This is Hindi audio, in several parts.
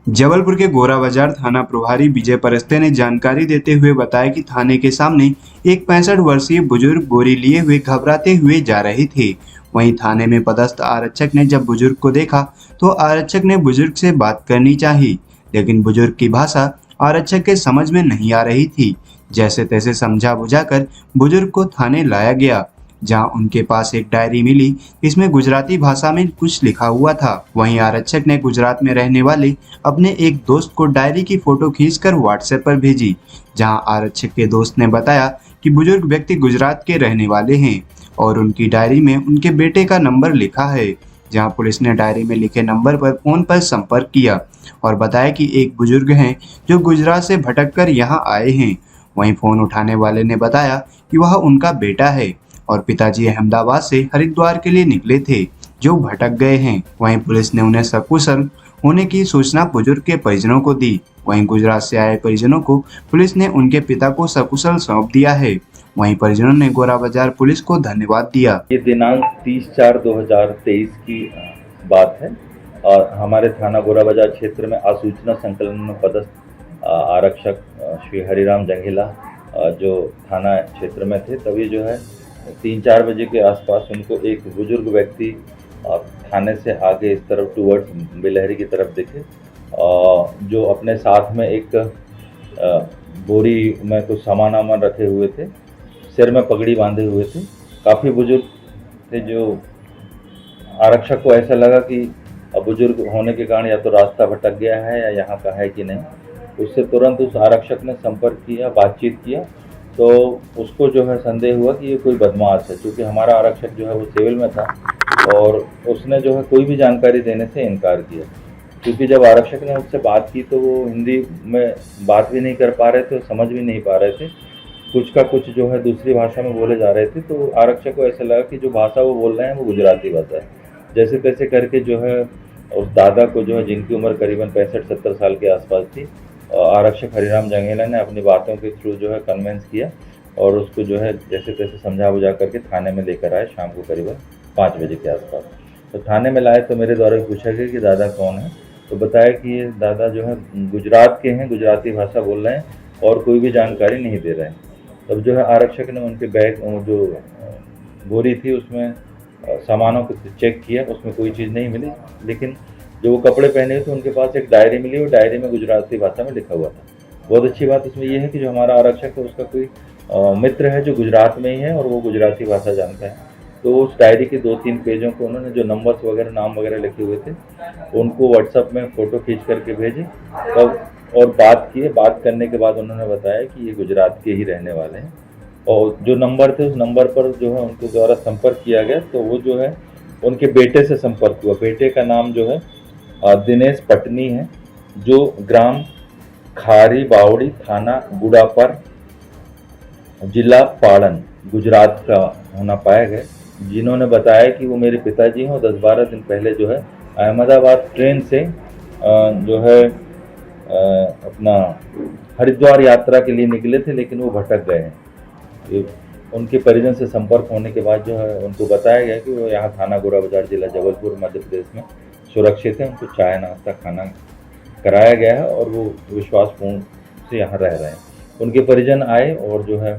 जबलपुर के गोरा बाजार थाना प्रभारी विजय परस्ते ने जानकारी देते हुए बताया कि थाने के सामने एक 65 वर्षीय बुजुर्ग बोरी लिए हुए घबराते हुए जा रहे थे। वहीं थाने में पदस्थ आरक्षक ने जब बुजुर्ग को देखा तो आरक्षक ने बुजुर्ग से बात करनी चाही, लेकिन बुजुर्ग की भाषा आरक्षक के समझ में नहीं आ रही थी। जैसे तैसे समझा बुझाकर बुजुर्ग को थाने लाया गया, जहां उनके पास एक डायरी मिली। इसमें गुजराती भाषा में कुछ लिखा हुआ था। वहीं आरक्षक ने गुजरात में रहने वाले अपने एक दोस्त को डायरी की फोटो खींचकर व्हाट्सएप पर भेजी, जहां आरक्षक के दोस्त ने बताया कि बुजुर्ग व्यक्ति गुजरात के रहने वाले हैं और उनकी डायरी में उनके बेटे का नंबर लिखा है। जहां पुलिस ने डायरी में लिखे नंबर पर फोन पर संपर्क किया और बताया कि एक बुजुर्ग हैं जो गुजरात से भटक कर यहाँ आए हैं। वहीं फोन उठाने वाले ने बताया कि वह उनका बेटा है और पिताजी अहमदाबाद से हरिद्वार के लिए निकले थे, जो भटक गए हैं। वहीं पुलिस ने उन्हें सकुशल होने की सूचना बुजुर्ग के परिजनों को दी। वहीं गुजरात से आए परिजनों को पुलिस ने उनके पिता को सकुशल सौंप दिया है। वहीं परिजनों ने गोरा बाजार पुलिस को धन्यवाद दिया। ये दिनांक 30/4/2023 की बात है और हमारे थाना गोरा बाजार क्षेत्र में आसूचना संकलन में पदस्थ आरक्षक श्री हरिराम जंगेला जो थाना क्षेत्र में थे, तभी जो है 3-4 बजे के आसपास उनको एक बुजुर्ग व्यक्ति थाने से आगे इस तरफ टूवर्ड्स बिलहरी की तरफ दिखे, जो अपने साथ में एक बोरी में कुछ सामान वामान रखे हुए थे, सिर में पगड़ी बांधे हुए थे। काफ़ी बुजुर्ग थे, जो आरक्षक को ऐसा लगा कि बुजुर्ग होने के कारण या तो रास्ता भटक गया है या यहाँ का है कि नहीं। उससे तुरंत उस आरक्षक ने संपर्क किया, बातचीत किया, तो उसको जो है संदेह हुआ कि ये कोई बदमाश है, क्योंकि हमारा आरक्षक जो है वो सिविल में था और उसने जो है कोई भी जानकारी देने से इनकार किया। क्योंकि जब आरक्षक ने उससे बात की तो वो हिंदी में बात भी नहीं कर पा रहे थे, समझ भी नहीं पा रहे थे, कुछ का कुछ जो है दूसरी भाषा में बोले जा रहे थे। तो आरक्षक को ऐसा लगा कि जो भाषा वो बोल रहे हैं वो गुजराती भाषा है। जैसे तैसे करके जो है उस दादा को जो है, जिनकी उम्र करीबन 65-70 साल के आसपास थी, आरक्षक हरिराम जंगेला ने अपनी बातों के थ्रू जो है कन्विंस किया और उसको जो है जैसे तैसे समझा बुझा करके थाने में लेकर आए शाम को करीबन 5 बजे के आसपास। तो थाने में लाए तो मेरे द्वारा पूछा गया कि दादा कौन है, तो बताया कि ये दादा जो है गुजरात के हैं, गुजराती भाषा बोल रहे हैं और कोई भी जानकारी नहीं दे रहे हैं। तब जो है आरक्षक ने उनके बैग जो बोरी थी उसमें सामानों को चेक किया, उसमें कोई चीज़ नहीं मिली, लेकिन जो वो कपड़े पहने थे उनके पास एक डायरी मिली और डायरी में गुजराती भाषा में लिखा हुआ था। बहुत अच्छी बात इसमें यह है कि जो हमारा आरक्षक है उसका कोई मित्र है जो गुजरात में ही है और वो गुजराती भाषा जानता है। तो उस डायरी के 2-3 पेजों को उन्होंने जो नंबर्स वगैरह, नाम वगैरह लिखे हुए थे, उनको व्हाट्सएप में फ़ोटो खींच करके भेजे तब और बात किए। बात करने के बाद उन्होंने बताया कि ये गुजरात के ही रहने वाले हैं और जो नंबर थे उस नंबर पर जो है उनके द्वारा संपर्क किया गया। तो वो जो है उनके बेटे से संपर्क हुआ। बेटे का नाम जो है दिनेश पटनी है, जो ग्राम खारी बावड़ी, थाना गुड़ापर, जिला पाड़न, गुजरात का होना पाया गया, जिन्होंने बताया कि वो मेरे पिताजी हैं और 10-12 दिन पहले जो है अहमदाबाद ट्रेन से जो है अपना हरिद्वार यात्रा के लिए निकले थे, लेकिन वो भटक गए हैं। उनके परिजन से संपर्क होने के बाद जो है उनको बताया गया कि वो यहाँ थाना गोरा बाजार, जिला जबलपुर, मध्य प्रदेश में सुरक्षित है। उनको चाय नाश्ता खाना कराया गया है और वो विश्वासपूर्ण से यहाँ रह रहे हैं। उनके परिजन आए और जो है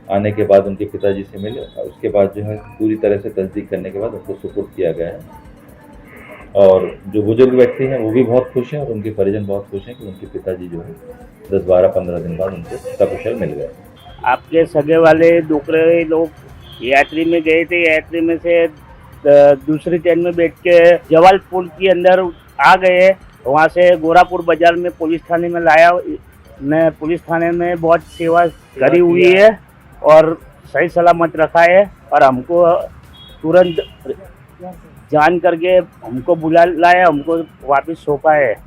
आने के बाद उनके पिताजी से मिले, उसके बाद जो है पूरी तरह से तस्दीक करने के बाद उनको सुपुर्द किया गया है। और जो बुजुर्ग व्यक्ति हैं वो भी बहुत खुश हैं और उनके परिजन बहुत खुश हैं कि उनके पिताजी जो है 10-12-15 दिन बाद उनको सकुशल मिल गए। आपके सगे वाले दूसरे लोग यात्री में गए थे, यात्री में से दूसरी ट्रेन में बैठ के जबलपुर के अंदर आ गए। वहाँ से गोरापुर बाजार में पुलिस थाने में लाया। ने पुलिस थाने में बहुत सेवा करी हुई है और सही सलामत रखा है और हमको तुरंत जान करके हमको बुला लाया, हमको वापस सौंपा है।